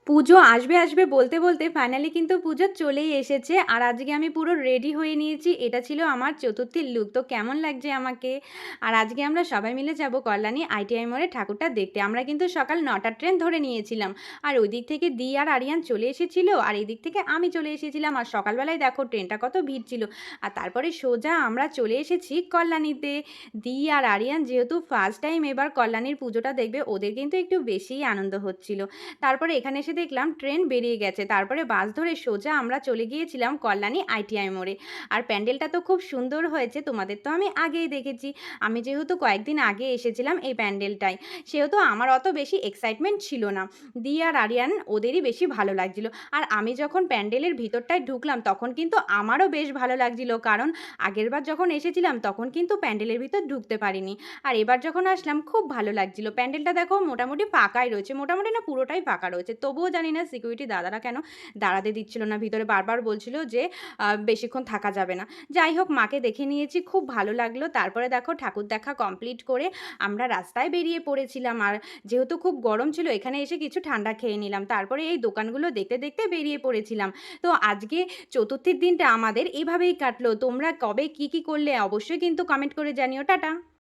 পুজো আসবে, আসবে বলতে, বলতে ফাইনালি কিন্তু পুজো চলেই এসেছে। আর আজকে আমি পুরো রেডি হয়ে নিয়েছি। এটা ছিল আমার চতুর্থীর লুক। তো কেমন লাগছে আমাকে? আর আজকে আমরা সবাই মিলে যাবো কল্যাণী আইটিআই মোড়ে ঠাকুরটা দেখতে। আমরা কিন্তু সকাল ৯টার ট্রেন ধরে নিয়েছিলাম। আর ওইদিক থেকে দি আর আরিয়ান চলে এসেছিল। আর এদিক থেকে আমি চলে এসেছিলাম। আর সকালবেলায় দেখো ট্রেনটা কত ভিড় ছিল। আর তারপরে সোজা আমরা চলে এসেছি কল্যাণীতে। দি আর আরিয়ান যেহেতু ফার্স্ট টাইম এবার কল্যাণীর পুজোটা দেখবে, ওদের কিন্তু একটু বেশিই আনন্দ হচ্ছিল। তারপরে এখানে এসে দেখলাম ট্রেন বেরিয়ে গেছে। তারপরে বাস ধরে সোজা আমরা চলে গিয়েছিলাম কল্যাণী আইটিআই মোড়ে। আর প্যান্ডেলটা তো খুব সুন্দর হয়েছে, তোমাদের তো আমি আগেই দেখেছি। আমি যেহেতু কয়েকদিন আগে এসেছিলাম এই প্যান্ডেলটায়, সেহেতু আমার অত বেশি এক্সাইটমেন্ট ছিল না। দি আর আরিয়ান ওদেরই বেশি ভালো লাগছিল। আর আমি যখন প্যান্ডেলের ভিতরটায় ঢুকলাম তখন কিন্তু আমারও বেশ ভালো লাগছিল, কারণ আগেরবার যখন এসেছিলাম তখন কিন্তু প্যান্ডেলের ভিতর ঢুকতে পারিনি। আর এবার যখন আসলাম খুব ভালো লাগছিল। প্যান্ডেলটা দেখো মোটামুটি ফাঁকাই রয়েছে, মোটামুটি না পুরোটাই ফাঁকা রয়েছে। তবুও জানি না সিকিউরিটি দাদারা কেন দাঁড়াতে দিচ্ছিল না ভিতরে, বারবার বলছিল যে বেশিক্ষণ থাকা যাবে না। যাই হোক, মাকে দেখে নিয়েছি, খুব ভালো লাগলো। তারপরে দেখো ঠাকুর দেখা কমপ্লিট করে আমরা রাস্তায় বেরিয়ে পড়েছিলাম। আর যেহেতু খুব গরম ছিল এখানে এসে কিছু ঠান্ডা খেয়ে নিলাম। তারপরে এই দোকানগুলো দেখতে দেখতে বেরিয়ে পড়েছিলাম। তো আজকে চতুর্থীর দিনটা আমাদের এভাবেই কাটলো। তোমরা কবে কি কি করলে অবশ্যই কিন্তু কমেন্ট করে জানিও। টাটা।